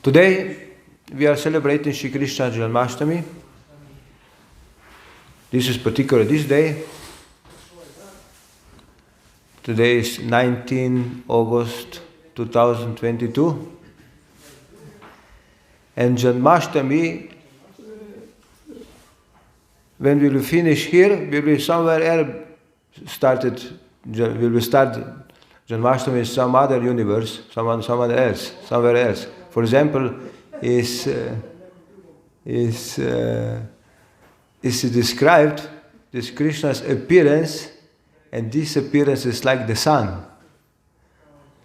Today we are celebrating Shri Krsna Janmastami. This is particular this day. Today is 19 August 2022. And Janmastami, when we will finish here, we will somewhere else start Janmastami in some other universe, somewhere else. For example, is described this Krishna's appearance, and this appearance is like the sun.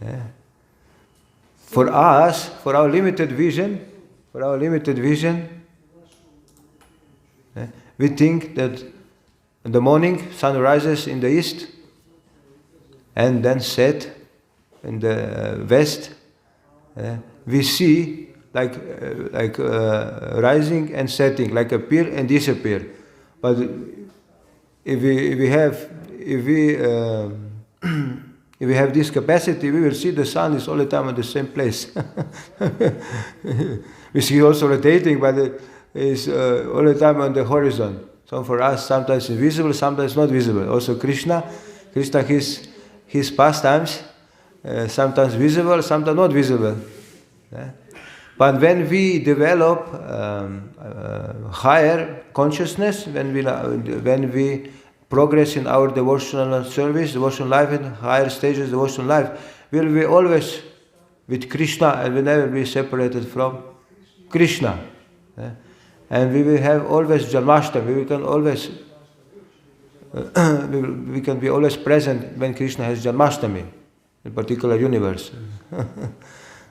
Yeah. For us, for our limited vision, we think that in the morning sun rises in the east and then set in the west. We see like rising and setting, like appear and disappear. But if we have this capacity, we will see the sun is all the time at the same place. We see also rotating, but it is all the time on the horizon. So for us, sometimes it's visible, sometimes not visible. Also Krishna, his pastimes, sometimes visible, sometimes not visible. Yeah. But when we develop higher consciousness, when we progress in our devotional service, devotional life, in higher stages of devotional life, we will be always with Krishna and will never be separated from Krishna. Yeah. And we will have always Janmastami. We can be always present when Krishna has Janmastami, in particular universe.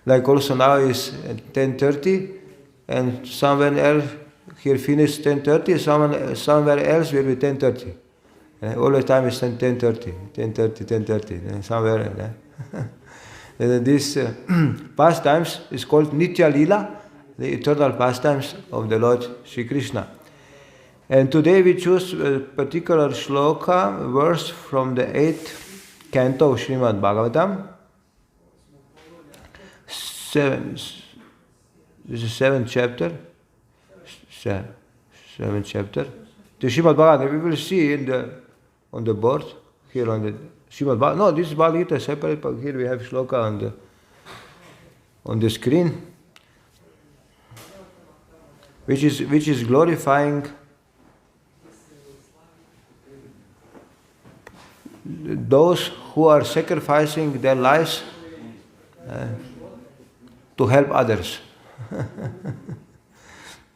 Like also now is 10:30, and somewhere else here finished 10:30. Somewhere else will be 10:30. All the time is 10:30. Somewhere. And this pastimes is called Nitya Lila, the eternal pastimes of the Lord Shri Krishna. And today we choose a particular shloka, verse from the 8th canto of Srimad Bhagavatam. This is 7th chapter. 7th chapter. The Srimad Bhagavatam, we will see on the board, here on the Srimad Bhagavatam. No, this is Bhagavad Gita separate, but here we have shloka on the screen, which is glorifying those who are sacrificing their lives to help others.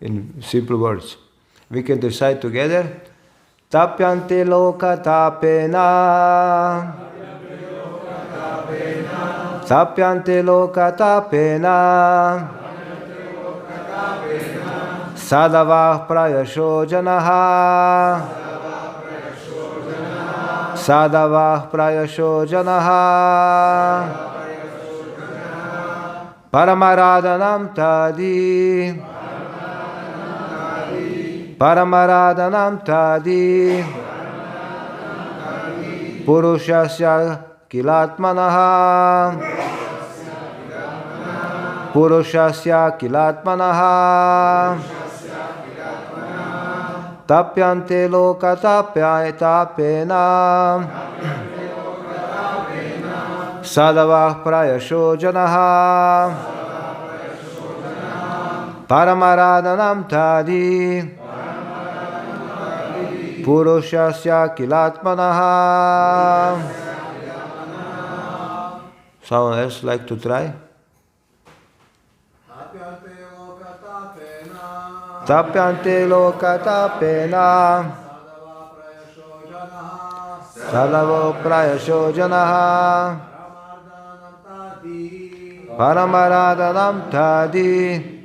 In simple words, we can decide together. Tapyante loka tapena. Tapyante loka tapena. Sadava prayasho janaha. Sadava prayasho janaha. Paramaradhanam tadi. Paramaradhanam tadi. Purushasya kilatmanaha. Purushasya kilatmanaha. Tapyante loka tapena. Sadava prayasho janaha. Paramaradhanam tadi. Purushasya kilatmanaha. Someone else like to try? Tapyante loka tapena. Sadava prayasho janaha. Paramaradhanam tadi.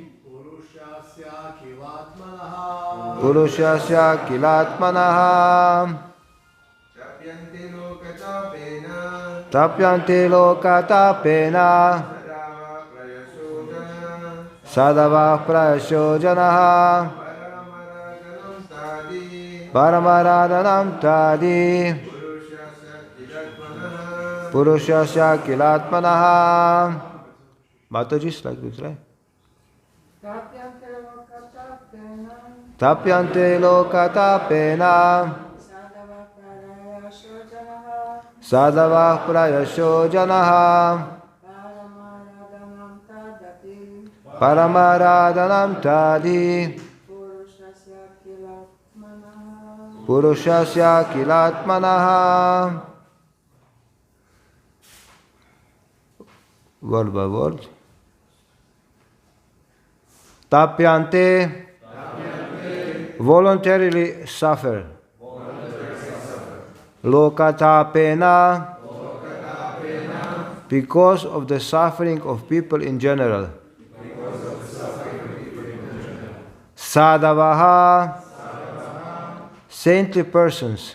Purushasya kilatmanaha. Tapyante loka tapena. Sadava prayasho janaha. Paramaradhanam tadi. Purushasya kilatmanaha. Mataji's like to try. Tapyante lokatapena. Sadava prayasho janaha. Paramaradhanam tadi. Purushasya kilatmanaha. Word by word. Tapyante, voluntarily suffer. Lokatapena, because of the suffering of people in general. Sadavaha, saintly persons.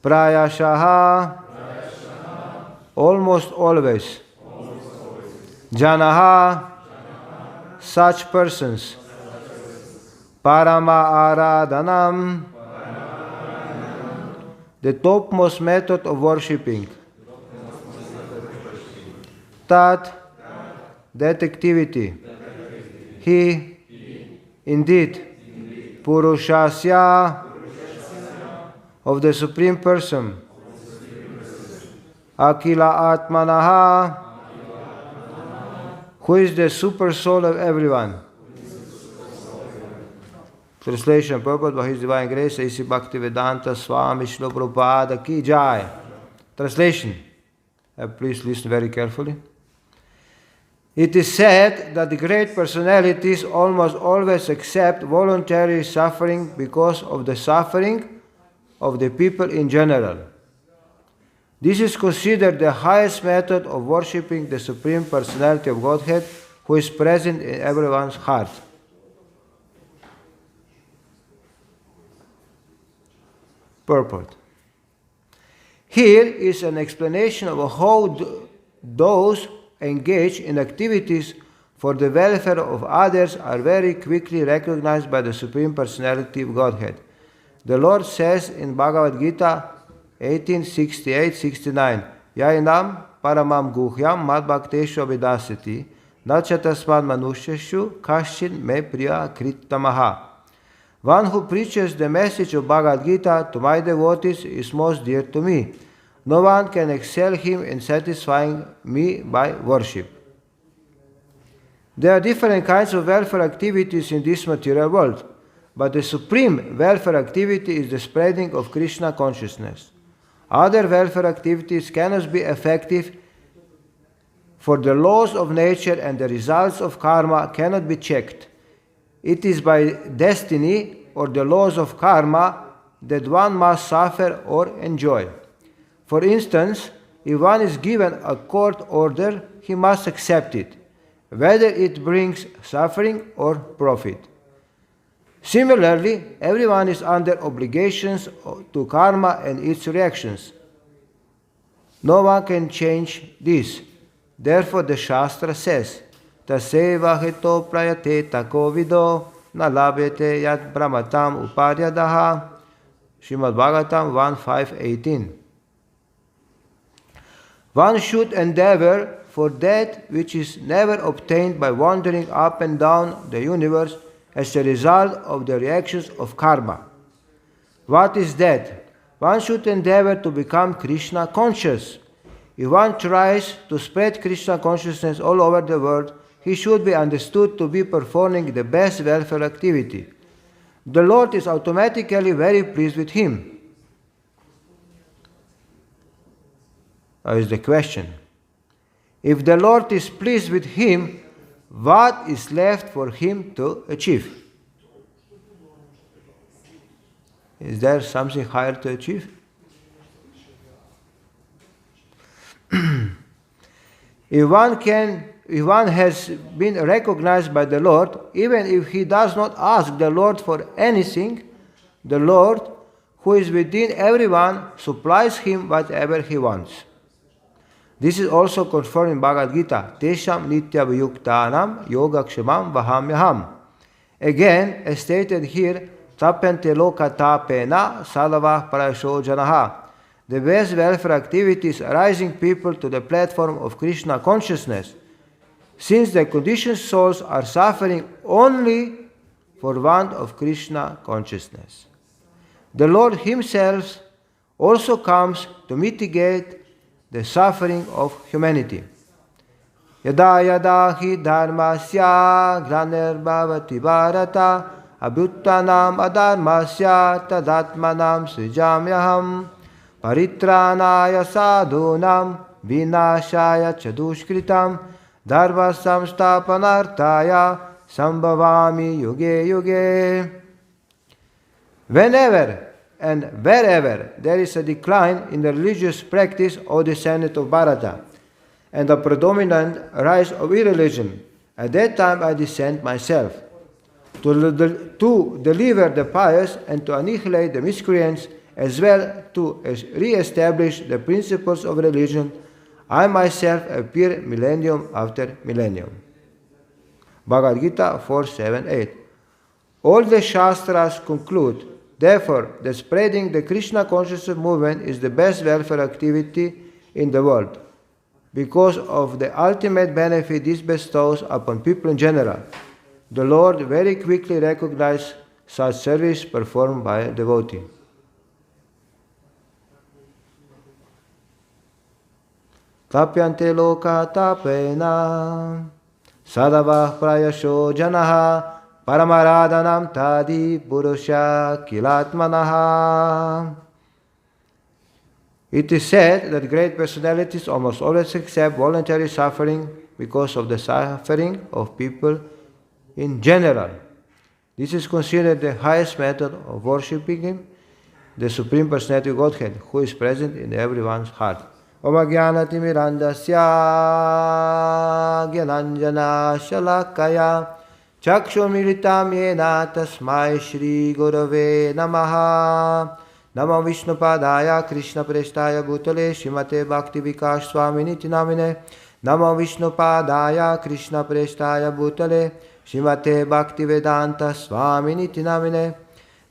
Prayashaha, almost always. Janaha, such persons. Parama aradhanam, the topmost method of worshipping. Tat, that activity. He, indeed. Purushasya, of the Supreme Person. Akila Atmanaha, who is the super soul of everyone. Translation purport by His Divine Grace, A.C. Bhaktivedanta Swami Srila Prabhupada Ki Jai. Translation. Please listen very carefully. It is said that the great personalities almost always accept voluntary suffering because of the suffering of the people in general. This is considered the highest method of worshipping the Supreme Personality of Godhead, who is present in everyone's heart. Purport. Here is an explanation of how those engaged in activities for the welfare of others are very quickly recognized by the Supreme Personality of Godhead. The Lord says in Bhagavad Gita 18:68-69, Yainam paramam guhyam madbhakteshu abhidasati nachatasman manusheshu kaschin me priya krittamaha. One who preaches the message of Bhagavad Gita to my devotees is most dear to me. No one can excel him in satisfying me by worship. There are different kinds of welfare activities in this material world, but the supreme welfare activity is the spreading of Krishna consciousness. Other welfare activities cannot be effective, for the laws of nature and the results of karma cannot be checked. It is by destiny or the laws of karma that one must suffer or enjoy. For instance, if one is given a court order, he must accept it, whether it brings suffering or profit. Similarly, everyone is under obligations to karma and its reactions. No one can change this. Therefore, the Shastra says, Taseva hito prayate takovido na labhete yat brahmatam uparyadaha. Srimad Bhagavatam 1.5.18. One should endeavor for that which is never obtained by wandering up and down the universe as a result of the reactions of karma. What is that? One should endeavor to become Krishna conscious. If one tries to spread Krishna consciousness all over the world, he should be understood to be performing the best welfare activity. The Lord is automatically very pleased with him. Now is the question. If the Lord is pleased with him, what is left for him to achieve? Is there something higher to achieve? If one has been recognized by the Lord, even if he does not ask the Lord for anything, the Lord, who is within everyone, supplies him whatever he wants. This is also confirmed in Bhagavad Gita, Tesham nitya vayuktanam yogakshemam vahamyaham. Again, as stated here, tapente lokatapena salavah parasho janaha. The best welfare activity is arising people to the platform of Krishna consciousness. since the conditioned souls are suffering only for want of Krishna consciousness. The Lord Himself also comes to mitigate the suffering of humanity. Yada yada hi dharmasya glanirvavati bharata abhuttanam adharmasya tadatmanam srijamyaham paritranaya sadhunam vinashaya chadushkritam dharma samstapanartaya sambhavami yuge yuge. Whenever and wherever there is a decline in the religious practice of the Senate of Bharata and a predominant rise of irreligion, at that time I descend myself to deliver the pious and to annihilate the miscreants, as well to re-establish the principles of religion. I myself appear millennium after millennium. Bhagavad Gita 4.7.8. All the Shastras conclude, therefore, that spreading the Krishna consciousness movement is the best welfare activity in the world, because of the ultimate benefit this bestows upon people in general. The Lord very quickly recognized such service performed by a devotee. Tapyante loka tapena sadava prayasho janaha paramaradanam tadi purusha kilatmanaha. It is said that great personalities almost always accept voluntary suffering because of the suffering of people in general. This is considered the highest method of worshipping Him, the Supreme Personality of Godhead, who is present in everyone's heart. Om Jnanatimirandasya Gyananjana Shalakaya Chakshurmilitam Yena Tasmai Shri Gurave Namaha. Namo Vishnupadaya Krishna Prestaya Bhutale Srimate Bhakti Vikas Swaminiti Namine. Namo Vishnupadaya Krishna Prestaya Bhutale Srimate Bhakti Vedanta Swaminiti Namine.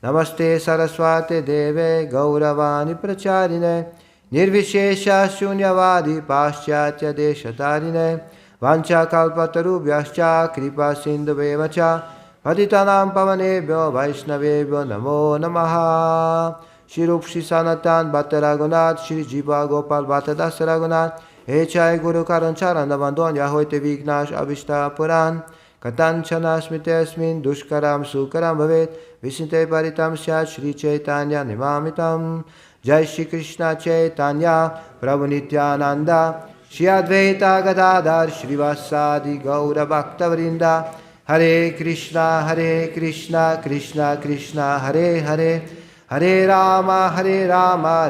Namaste Saraswate Deve Gauravani Pracharine Nirvishesha Shunyavadi Paschatya Deshatarine Vancha Kalpatarubhyascha Kripa Sindhuvevacha Patitanam Pavanebhyo Vaishnavebhyo Namo Namaha. Shri Rup Shri Sanatan Bhatta Raghunath Shri Jiva Gopal Bhatta Das Raghunath Echai Guru Karan Charan Navandon Yahoite Vignash Avishta Puran Katanchana Smitesmin Dushkaram Sukaram Bhavet Visinte Paritam Syat Shri Chaitanya Nimamitam. Jai Shri Krishna Chaitanya Prabhu Nityananda Shri Advaita Gadadhar Shri Vasadi Gaura Bhakta Vrinda. Hare Krishna Krishna Krishna Hare Hare Hare Rama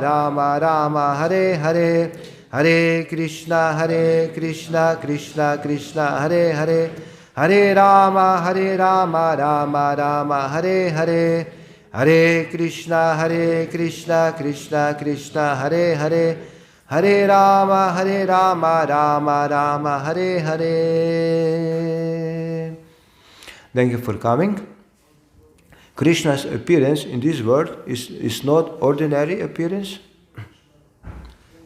Rama Rama Hare Hare. Hare Krishna Krishna Krishna Hare Hare. Hare Rama Rama Rama Hare Hare. Hare Krishna Krishna Krishna Hare Hare. Hare Rama Rama Hare Hare. Thank you for coming. Krishna's appearance in this world is not ordinary appearance.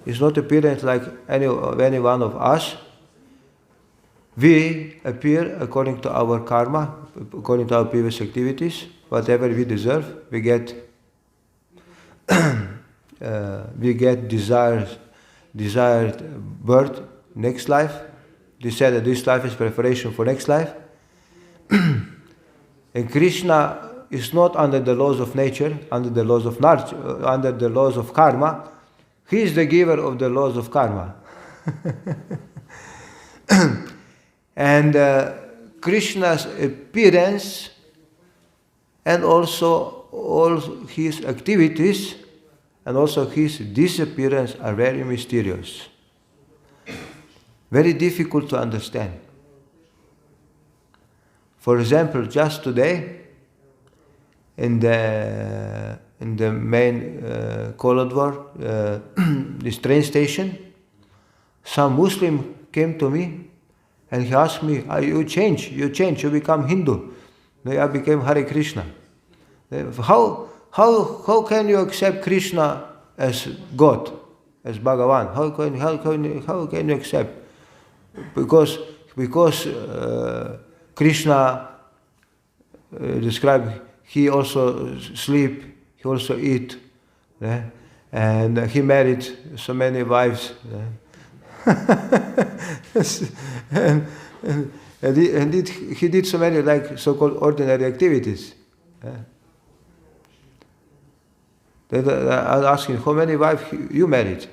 It's not appearance like any one of us. We appear according to our karma, according to our previous activities. Whatever we deserve, we get desired birth, next life. They said that this life is preparation for next life. And Krishna is not under the laws of nature, under the laws of karma. He is the giver of the laws of karma. And Krishna's appearance and also all his activities and also his disappearance are very mysterious. Very difficult to understand. For example, just today, in the main Kolodvor, this train station, some Muslim came to me and he asked me, you change, you become Hindu. I became Hare Krishna. How can you accept Krishna as God, as Bhagavan? How can you accept? Because because Krishna described, he also sleep, he also eat, and he married so many wives. And he did so many like so-called ordinary activities. I was asking, how many wives you married?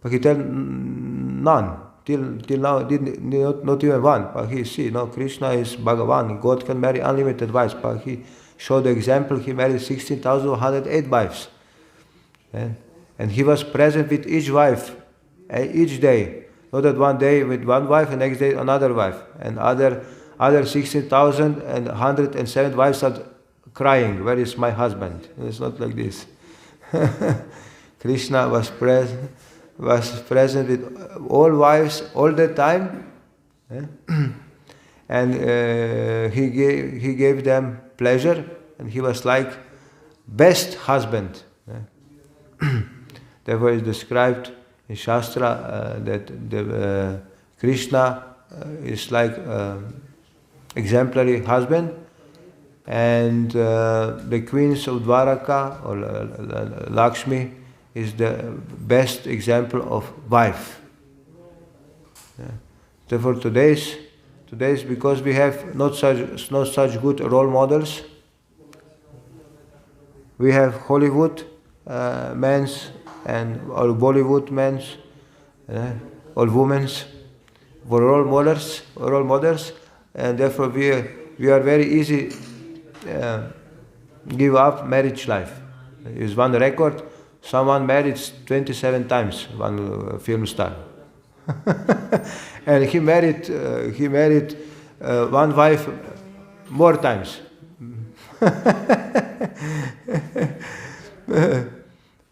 But he told none. Till now, not even one. But he Krishna is Bhagavan. God can marry unlimited wives. But he showed the example. He married 16,108 wives, and he was present with each wife, each day. Not that one day with one wife, and next day another wife, and other 16,107 wives are crying. Where is my husband? It's not like this. Krishna was present with all wives all the time, and he gave them pleasure, and he was like best husband. Therefore, it's described in Shastra that Krishna is like exemplary husband, and the queens of Dwaraka or Lakshmi is the best example of wife. Therefore, today's because we have not such good role models. We have Hollywood men's and or Bollywood men's or women's for role models, and therefore we are very easy give up marriage life. Is one record. Someone married 27 times, one film star. And he married one wife more times.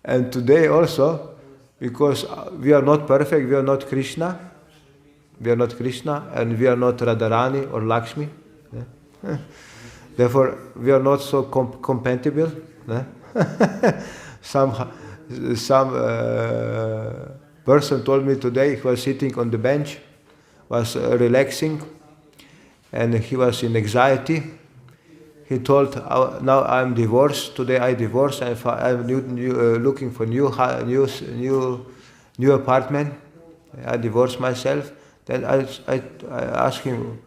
And today also, because we are not perfect, we are not Krishna, and we are not Radharani or Lakshmi. Therefore, we are not so compatible. Some person told me today, he was sitting on the bench, was relaxing, and he was in anxiety. He told, now I'm divorced, today I divorced, and I'm looking for new apartment. I divorced myself. Then I asked him,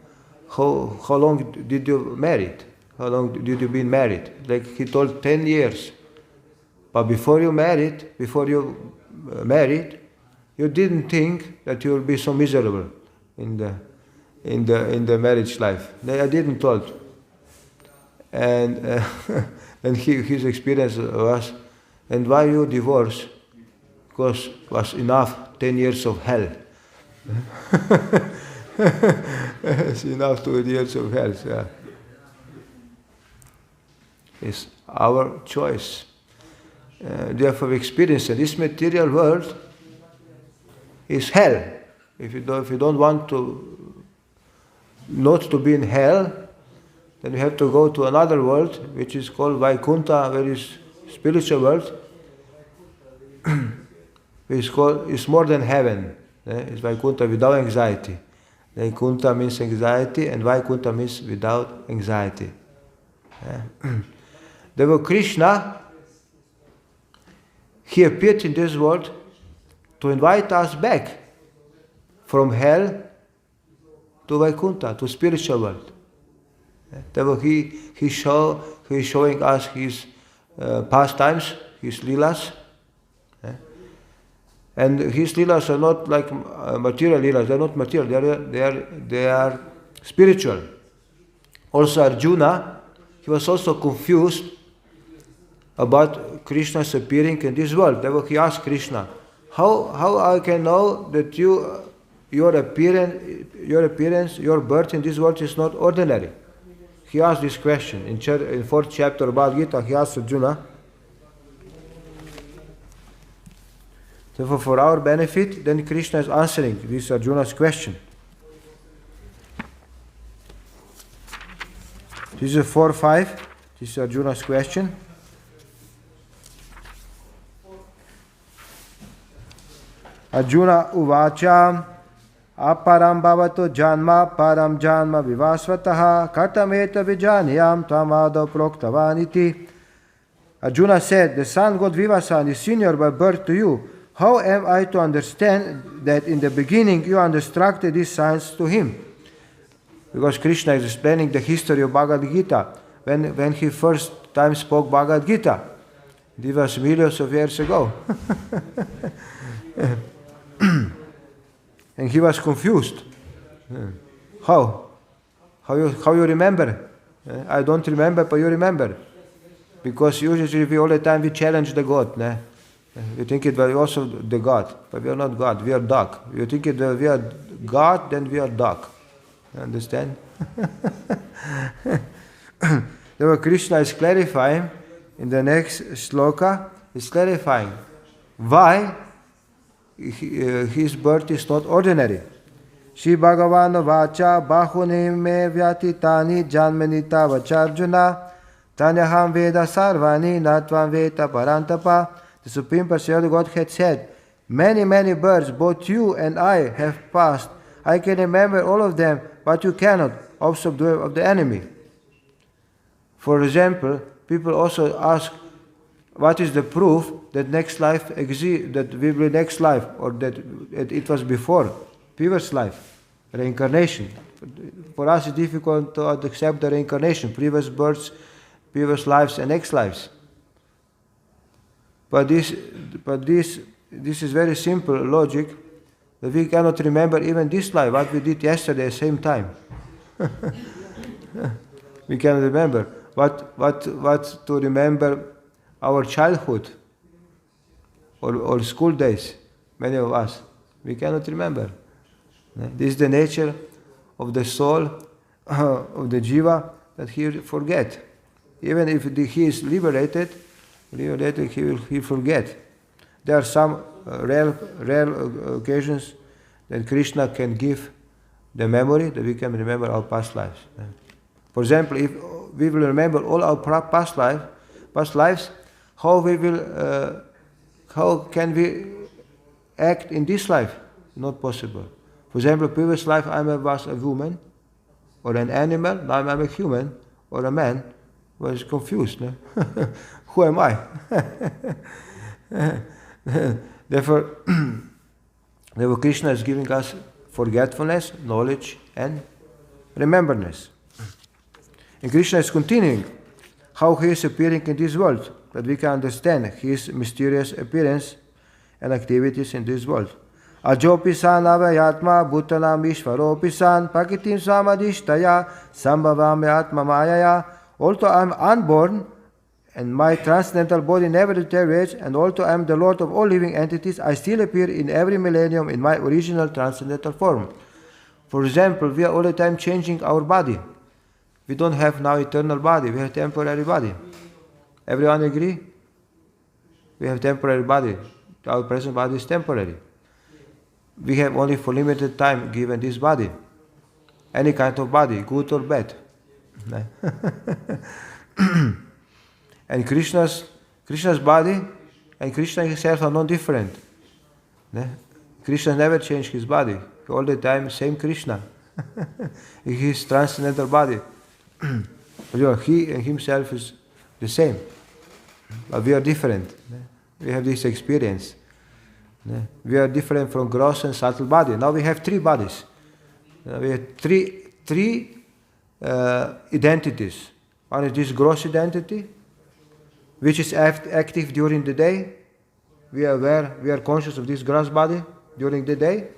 how long did you married? How long did you been married? Like he told 10 years. But before you married, you didn't think that you will be so miserable in the marriage life. I didn't told. And and his experience was, and why you divorce? Because was enough 10 years of hell. It's enough 2 years of hell. Yeah. It's our choice. Therefore, we experience that this material world is hell. If you don't want not to be in hell, then you have to go to another world, which is called Vaikuntha, very spiritual world. It's more than heaven. It's Vaikuntha without anxiety. Vaikuntha means anxiety, and Vaikuntha means without anxiety. Therefore, Krishna, he appeared in this world to invite us back from hell to Vaikuntha, to spiritual world. Therefore, he's showing us his pastimes, his leelas. And his leelas are not like material leelas. They are not material. They are spiritual. Also, Arjuna, he was also confused about Krishna's appearing in this world. Therefore, he asked Krishna, "How I can know that your appearance, your birth in this world is not ordinary?" He asked this question in 4th chapter of Bhagavad Gita. He asked Arjuna. Therefore, for our benefit, then Krishna is answering this Arjuna's question. This is 4.5. This is Arjuna's question. Arjuna uvacha aparam bhavato janma param janma vivasvataha katameta vijaniyam tamado proktavaniti. Arjuna said, the son god Vivasan is senior by birth to you. How am I to understand that in the beginning you instructed these science to him? Because Krishna is explaining the history of Bhagavad Gita. When he first time spoke Bhagavad Gita, it was millions of years ago. And he was confused. How you remember? I don't remember, but you remember. Because usually we all the time we challenge the God. We think it was also the God, but we are not God, we are dog. You think we are God, then we are dog. You understand? Therefore Krishna is clarifying, in the next sloka, is clarifying why his birth is not ordinary. Shri Bhagavan vacha bahuni me vyatitani janmanita vacharjuna tanyaham veda sarvani natvam veta parantapa. The Supreme Personality of Godhead said, many, many births, both you and I have passed. I can remember all of them, but you cannot, also of the enemy. For example, people also ask, what is the proof that next life exists, that we will next life, or that it was before, previous life, reincarnation. For us it's difficult to accept the reincarnation, previous births, previous lives and next lives. But this is very simple logic, that we cannot remember even this life, what we did yesterday at the same time. We cannot remember. What to remember our childhood or school days, many of us, we cannot remember. This is the nature of the soul, of the jiva, that he forget. Even if he is liberated, he will forget. There are some rare occasions that Krishna can give the memory, that we can remember our past lives. For example, if we will remember all our past lives, how can we act in this life? Not possible. For example, previous life I was a woman, or an animal, now I'm a human, or a man. Was confused. No? Who am I? Therefore, Krishna is giving us forgetfulness, knowledge, and rememberness. And Krishna is continuing how he is appearing in this world, that we can understand his mysterious appearance and activities in this world. Ajopisan avayatma bhutanam ishvaropisan pakitim samadhishtaya sambhavame atma mayaya. Although I am unborn, and my transcendental body never deteriorates, and although I am the Lord of all living entities, I still appear in every millennium in my original transcendental form. For example, we are all the time changing our body. We don't have now eternal body, we have temporary body. Everyone agree? We have temporary body. Our present body is temporary. We have only for limited time given this body. Any kind of body, good or bad. And Krishna's body and Krishna himself are not different. Krishna never changed his body. All the time, same Krishna. His transcendental body. He and himself is the same. But we are different. We have this experience. We are different from gross and subtle body. Now we have three bodies. We have three identities. One is this gross identity, which is active during the day. We are aware, we are conscious of this gross body during the day.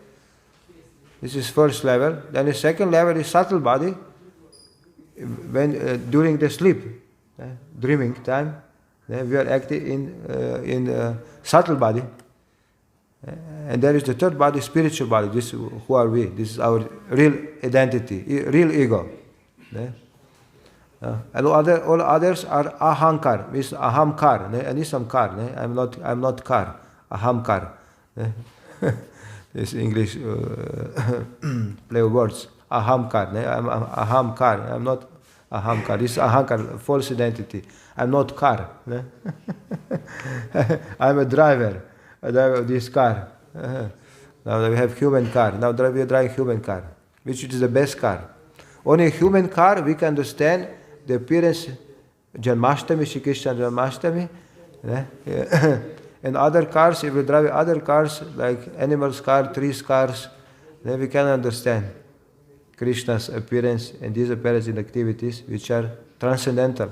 This is first level. Then the second level is subtle body, when during the sleep, dreaming time, we are active in subtle body. And there is the third body, spiritual body. This is who are we? This is our real identity, real ego. And all others are ahankar, means ahamkar, anisamkar. I'm not kar, ahamkar. This English play of words. Ahamkar. I'm ahamkar. I'm not ahamkar. This is ahankar, false identity. I'm not car. I'm a driver of this car. Now we have human car. Now we are driving human car. Which is the best car? Only a human car we can understand the appearance Janmastami, Shri Krishna Janmastami. And other cars, if we drive other cars like animals' car, trees' cars, then we can understand Krishna's appearance and disappearance in activities which are transcendental.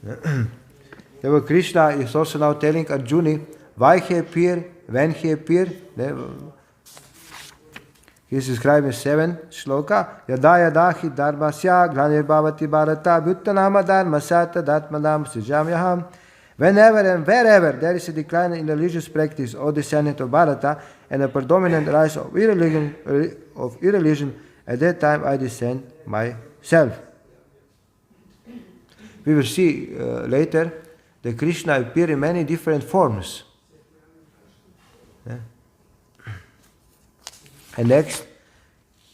Therefore, Krishna is also now telling Arjuna why he appeared, when he appeared. He is described in 7th shloka. Yada yada hi dharmasya glanir bhavati bharata vyuttanama dharmasya tadatmanam srijamyaham. Whenever and wherever there is a decline in religious practice, O descendant of Bharata, and a predominant rise of irreligion, at that time I descend myself. We will see later that Krishna appears in many different forms. And next,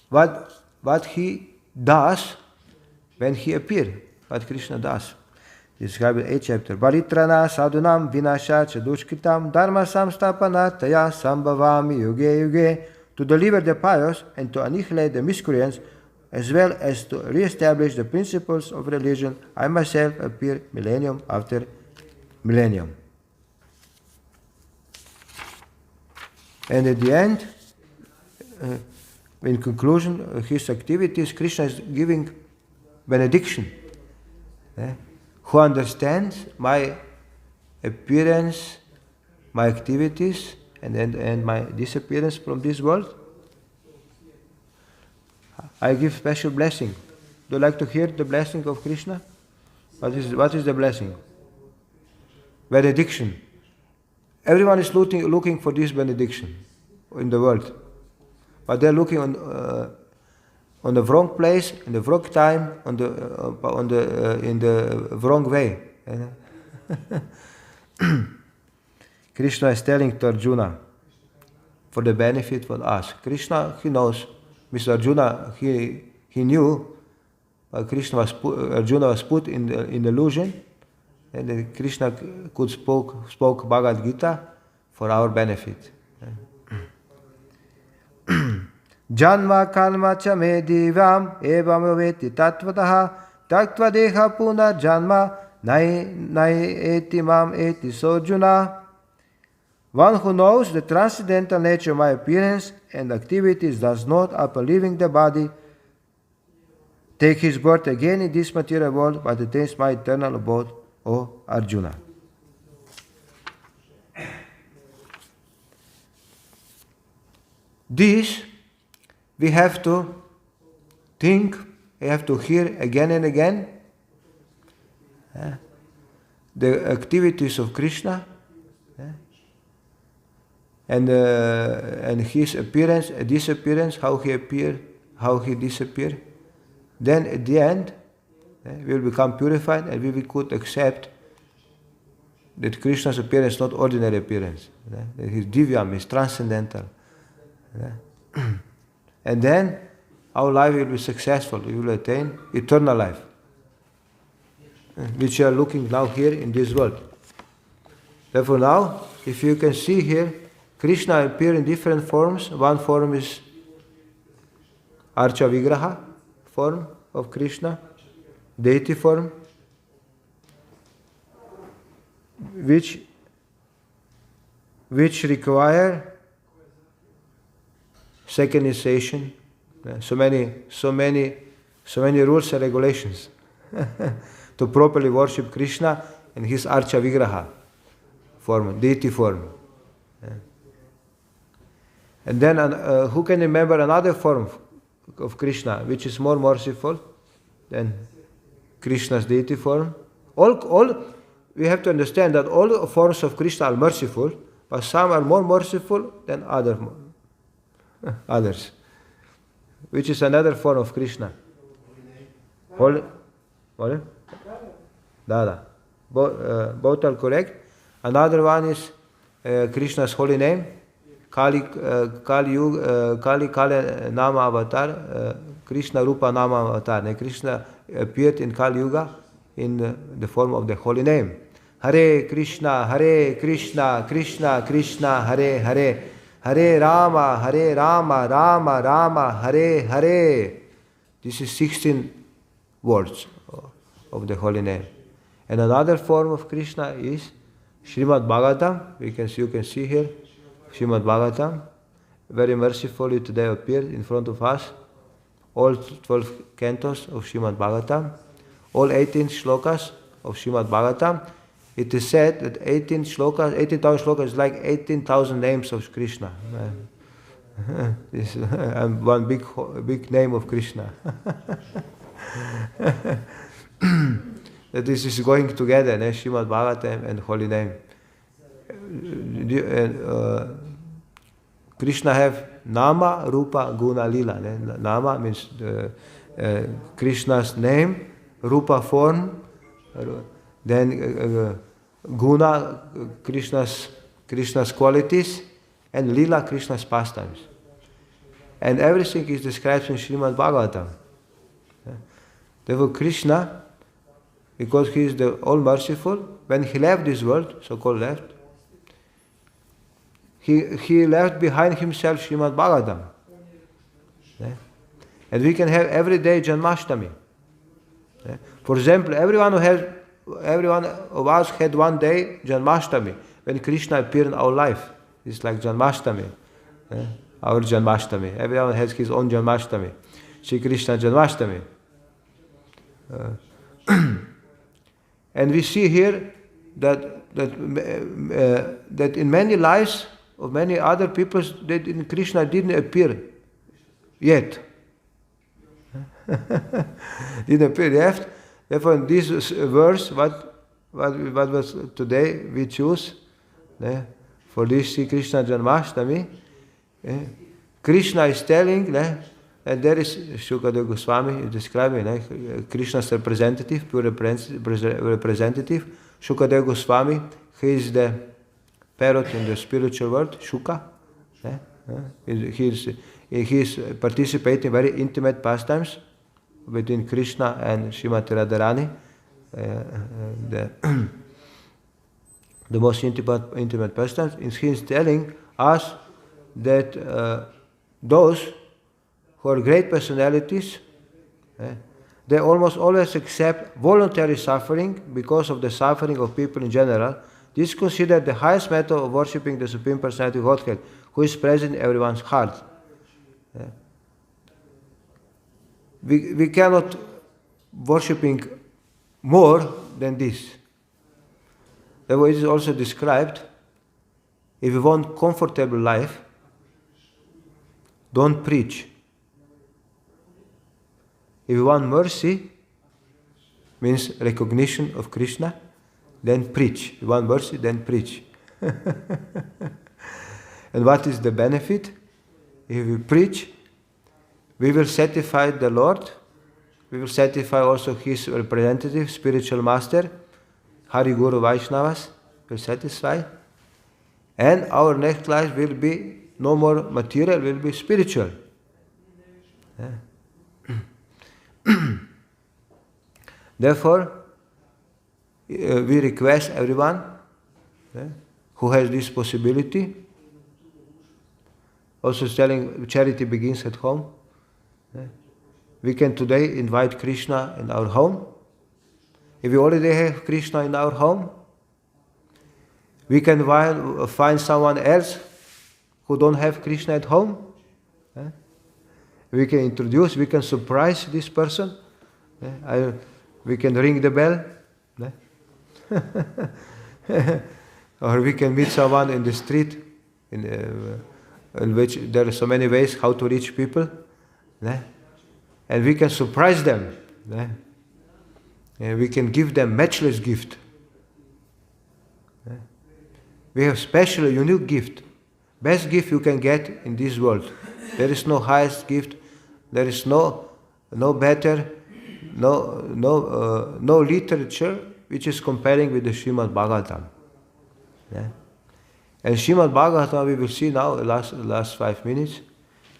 what he does when he appears, what Krishna does. Described in 8th chapter. Paritrana sadhunam vinasha chadushkitam dharma samstapana taya sambhavami yuge yuge. To deliver the pious and to annihilate the miscreants, as well as to re-establish the principles of religion, I myself appear millennium after millennium. And at the end, in conclusion of his activities, Krishna is giving benediction. Who understands my appearance, my activities, and my disappearance from this world, I give special blessing. Do you like to hear the blessing of Krishna? What is the blessing? Benediction. Everyone is looking for this benediction in the world, but they're looking on the wrong place, in the wrong time, in the wrong way. Krishna is telling to Arjuna for the benefit for us. Krishna, he knows. Mr. Arjuna, he knew. Arjuna was put in illusion, and then Krishna could spoke Bhagavad Gita for our benefit. Janma kalma cha me divam evam veti tattvataha tattva deha puna janma nai eti mam eti sojuna. One who knows the transcendental nature of my appearance and activities does not, upon leaving the body, take his birth again in this material world, but attains my eternal abode, O Arjuna. This we have to think, we have to hear again and again. The activities of Krishna and his appearance, disappearance, how he appeared, how he disappeared. Then at the end, we will become purified and we could accept that Krishna's appearance is not ordinary appearance. That his divyam is transcendental. And then our life will be successful. We will attain eternal life, which we are looking now here in this world. Therefore now, if you can see here, Krishna appears in different forms. One form is Archa Vigraha form of Krishna, deity form, which require second initiation, so many rules and regulations to properly worship Krishna in his Archa Vigraha form, deity form. And then who can remember another form of Krishna which is more merciful than Krishna's deity form? All we have to understand that all the forms of Krishna are merciful, but some are more merciful than others. Which is another form of Krishna? Holy? Dada. Both are correct. Another one is Krishna's holy name. Kali Nama Avatar, Krishna Rupa Nama Avatar. And Krishna appeared in Kali Yuga in the form of the holy name. Hare Krishna, Krishna Krishna, Hare Hare, Hare Rama, Hare Rama, Rama Rama, Hare Hare. This is 16 words of the holy name. And another form of Krishna is Srimad Bhagavatam. You can see here, Srimad Bhagavatam. Very mercifully today appeared in front of us. All 12 cantos of Srimad Bhagavatam. All 18 shlokas of Srimad Bhagavatam. It is said that 18,000 shlokas is like 18,000 names of Krishna. This and one big name of Krishna. That this is going together, Srimad Bhagavatam and holy name. Krishna have Nama, Rupa, Guna, Lila. Nama means Krishna's name, Rupa form, then Guna, Krishna's qualities, and Lila, Krishna's pastimes. And everything is described in Srimad Bhagavatam. Therefore Krishna, because he is the all-merciful, when he left this world, so-called left, he left behind himself Srimad Bhagavatam. And we can have every day Janmastami. For example, everyone of us had one day Janmastami, when Krishna appeared in our life. It's like Janmastami, our Janmastami. Everyone has his own Janmastami. Shri Krishna Janmastami. And we see here that in many lives of many other people, that Krishna didn't appear yet. Didn't appear yet. Therefore, in this verse, what was today we choose for this Sri Krishna Janmashtami, Krishna is telling, and there is Shukadeva Goswami is describing Krishna's representative, pure representative. Shukadeva Goswami, he is the parrot in the spiritual world, Shuka. He is participating in very intimate pastimes between Krishna and Srimati Radharani, the most intimate pastimes. And he is telling us that those who are great personalities, they almost always accept voluntary suffering because of the suffering of people in general. This is considered the highest method of worshipping the Supreme Personality of Godhead, who is present in everyone's heart. We cannot worshipping more than this. Therefore, it is also described, if you want comfortable life, don't preach. If you want mercy, means recognition of Krishna, then preach. If you want mercy, then preach. And what is the benefit? If we preach, we will satisfy the Lord, we will satisfy also His representative, spiritual master, Hari Guru Vaishnavas, will satisfy, and our next life will be no more material, will be spiritual. Therefore, we request everyone who has this possibility, also telling charity begins at home. We can today invite Krishna in our home. If we already have Krishna in our home, we can find someone else who don't have Krishna at home. We can introduce, we can surprise this person. We can ring the bell. Or we can meet someone in the street, in which there are so many ways how to reach people. And we can surprise them. And we can give them matchless gift. We have special, unique gift. Best gift you can get in this world. There is no highest gift. There is no better, no literature which is comparing with the Srimad Bhagavatam. And Srimad Bhagavatam, we will see now, the last 5 minutes,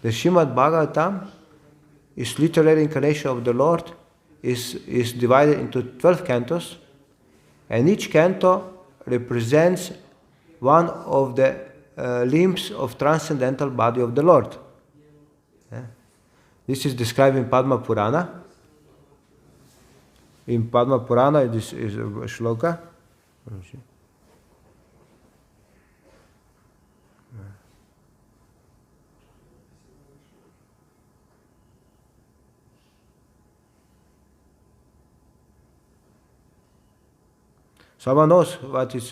the Srimad Bhagavatam is literary incarnation of the Lord, is divided into 12 cantos, and each canto represents one of the limbs of transcendental body of the Lord. This is described in Padma Purana. In Padma Purana, this is a shloka. Someone knows what is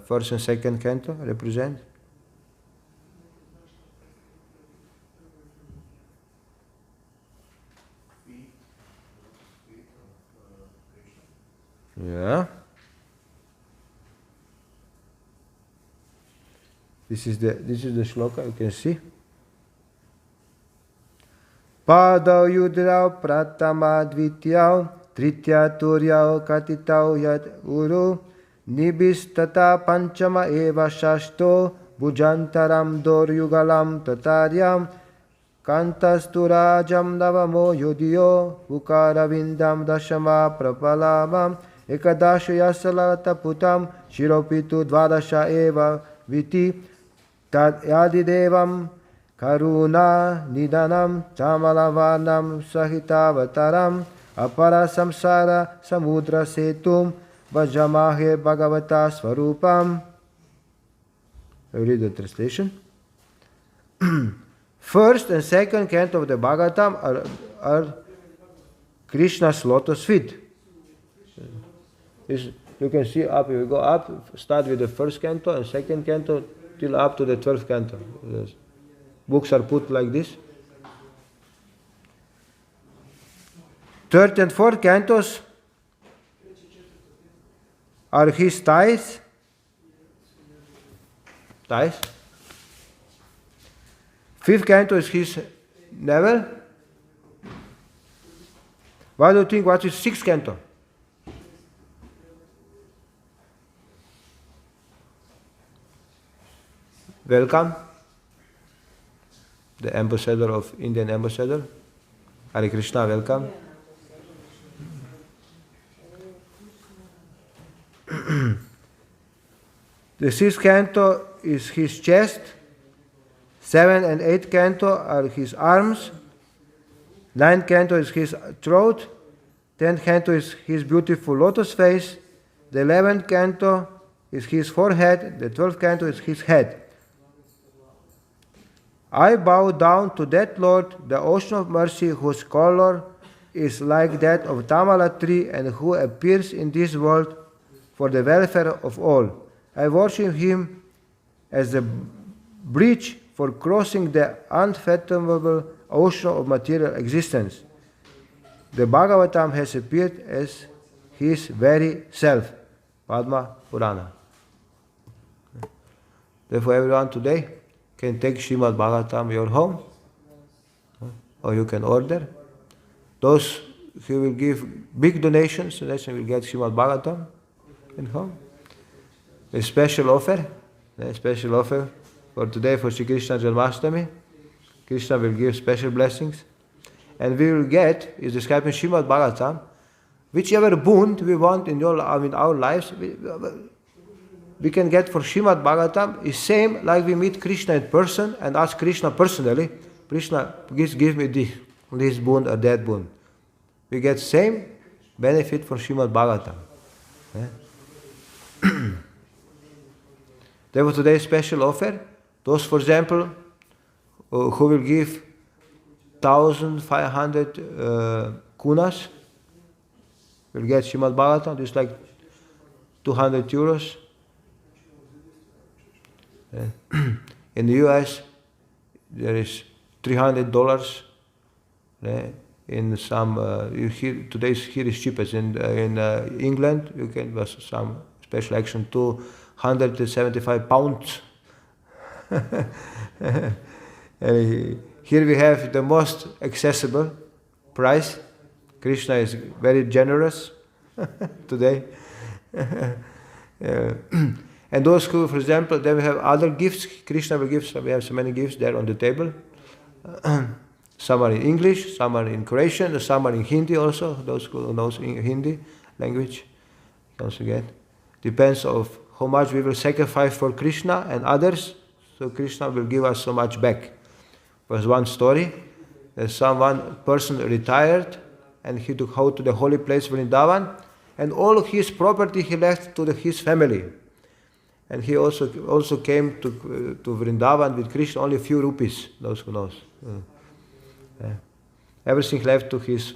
first and second canto represent? Yeah. This is the shloka, you can see. Padau yudrau pratama dvityau tritya turyau katitau yad uru nibistata panchama eva shashto bhujantaram doryugalam tataryam kantasturajam navamo yudhiyo ukaravindam dashama prapalamam ekadashya salata putam shiropitu dvadasha eva viti tad yadidevam karuna nidanam chamalavanam sahitavataram apara samsara samudra setum vajamahe bhagavata svarupam. I read the translation. First and second canto of the Bhagavatam are Krishna's lotus feet. You can see up, you go up, start with the first canto and second canto till up to the 12th canto. The books are put like this. Third and fourth cantos are his thighs. Fifth canto is his navel. What do you think? What is sixth canto? Welcome, the ambassador of Indian ambassador. Hare Krishna, welcome. The sixth canto is his chest. 7th and 8th canto are his arms. 9th canto is his throat. 10th canto is his beautiful lotus face. The 11th canto is his forehead. The 12th canto is his head. I bow down to that Lord, the ocean of mercy, whose color is like that of Tamala tree and who appears in this world for the welfare of all. I worship him as the bridge for crossing the unfathomable ocean of material existence. The Bhagavatam has appeared as his very self. Padma Purana. Therefore, everyone today can take Srimad Bhagavatam your home, or you can order. Those who will give big donations, they will get Srimad Bhagavatam in home. A special offer for today for Sri Krsna Janmastami. Krishna will give special blessings. And we will get, is described in Srimad Bhagavatam, whichever boon we want in our lives, we can get for Srimad Bhagavatam is same like we meet Krishna in person and ask Krishna personally, Krishna, please give me this boon or that boon. We get same benefit from Srimad Bhagavatam. Therefore today's special offer, those for example who will give 1,500 kunas will get Srimad Bhagavatam, this is like 200 euros. In the US, there is $300. In some, today here is cheapest. In England, you can was some special action, 275 pounds. Here we have the most accessible price. Krishna is very generous today. And those who, for example, they will have other gifts. Krishna will give, we have so many gifts there on the table. Some are in English, some are in Croatian, some are in Hindi also. Those who know Hindi language, also get. Depends of how much we will sacrifice for Krishna and others. so Krishna will give us so much back. There's one story, that one person retired and he took out to the holy place Vrindavan, and all his property he left to his family. And he also came to Vrindavan with Krishna, only a few rupees, those who knows. Everything left to his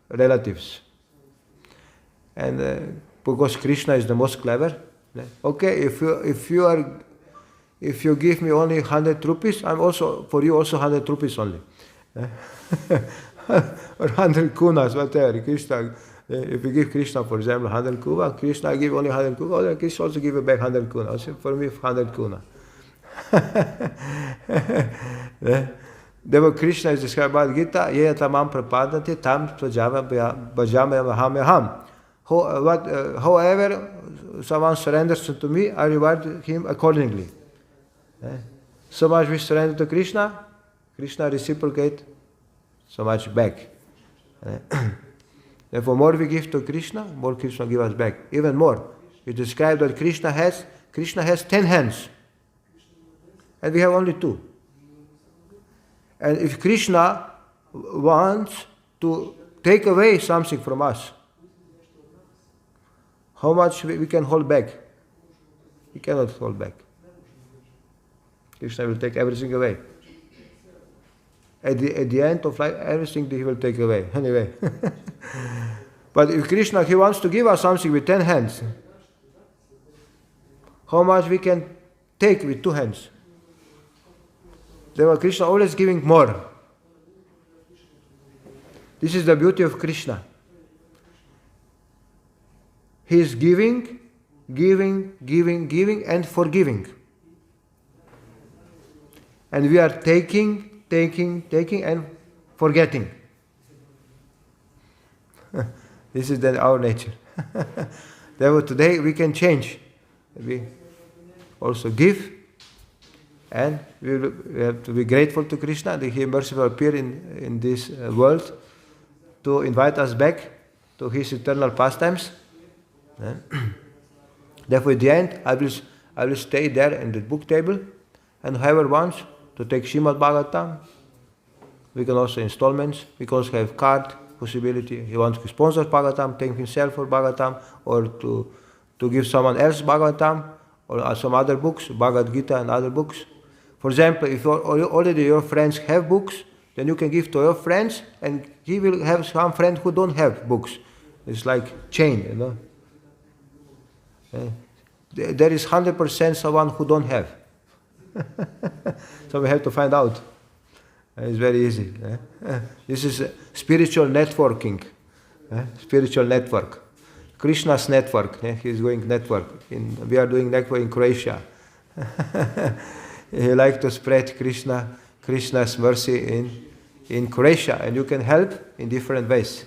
relatives. And because Krishna is the most clever, okay, if you give me only 100 rupees, I'm also for you also 100 rupees only. Or 100 kunas, whatever. Krishna, if you give Krishna, for example, 100 kuna, Krishna give only 100 kuna, or Krishna also give back 100 kuna. Also for me, 100 kuna. Therefore, Krishna is described by Gita, ye tamam prapadati tam bhajamaham. However, someone surrenders to me, I reward him accordingly. So much we surrender to Krishna, Krishna reciprocate so much back. Therefore, more we give to Krishna, more Krishna give us back. Even more. We describe that Krishna has 10 hands. And we have only 2. And if Krishna wants to take away something from us, how much we can hold back? We cannot hold back. Krishna will take everything away. At the end of life, everything he will take away. Anyway. But if Krishna, he wants to give us something with 10 hands, how much we can take with 2 hands? Therefore, Krishna always giving more. This is the beauty of Krishna. He is giving, and forgiving. And we are taking, and forgetting. This is then our nature. Therefore, today we can change. We also give, and we have to be grateful to Krishna that He mercifully appeared in this world to invite us back to His eternal pastimes. Therefore, at the end, I will stay there in the book table, and whoever wants to take Srimad Bhagavatam, we can also installments. We can also have card possibility. He wants to sponsor Bhagavatam, take himself for Bhagavatam, or to give someone else Bhagavatam, or some other books, Bhagavad Gita and other books. For example, if already your friends have books, then you can give to your friends, and he will have some friend who don't have books. It's like chain, you know. There is 100% someone who don't have. So we have to find out. It's very easy. This is spiritual networking. Spiritual network. Krishna's network. He is going network. We are doing network in Croatia. He likes to spread Krishna's mercy in Croatia, and you can help in different ways.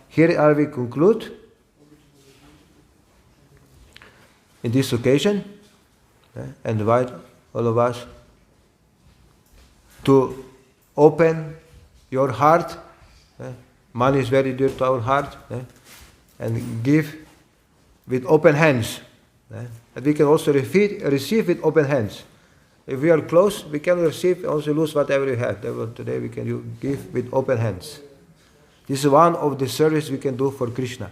Here I will conclude. In this occasion, and invite all of us to open your heart. Money is very dear to our heart, and give with open hands. And we can also receive with open hands. If we are close, we can receive, also lose whatever we have. Today we can give with open hands. This is one of the services we can do for Krishna.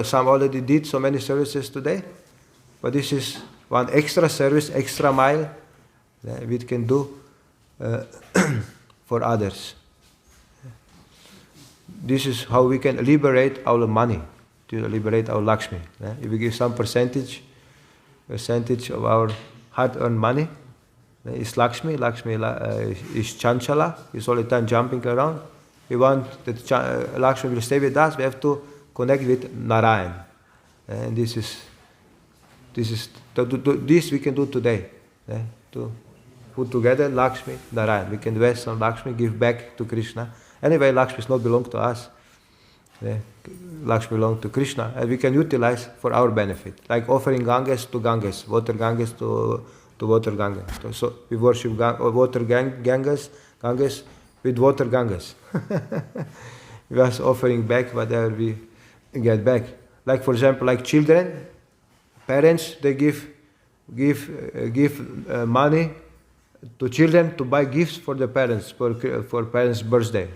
Some already did so many services today, but this is one extra service, extra mile we can do for others. This is how we can liberate our money, to liberate our Lakshmi. If we give some percentage of our hard-earned money, it's Lakshmi. Lakshmi is Chanchala, is all the time jumping around. We want that Lakshmi will stay with us, we have to connect with Narayan. And this we can do today. To put together Lakshmi, Narayan. We can invest on Lakshmi, give back to Krishna. Anyway, Lakshmi does not belong to us. Lakshmi belongs to Krishna, and we can utilize for our benefit. Like offering Ganges to Ganges, water Ganges to water Ganges. So we worship water Ganges with water Ganges. We are offering back whatever we get back. Like for example, like children, parents, they give give money to children to buy gifts for the parents, for parents' birthday.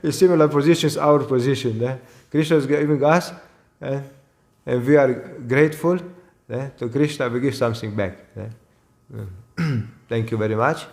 A similar position is our position. Krishna is giving us, and we are grateful to Krishna. We give something back. Thank you very much.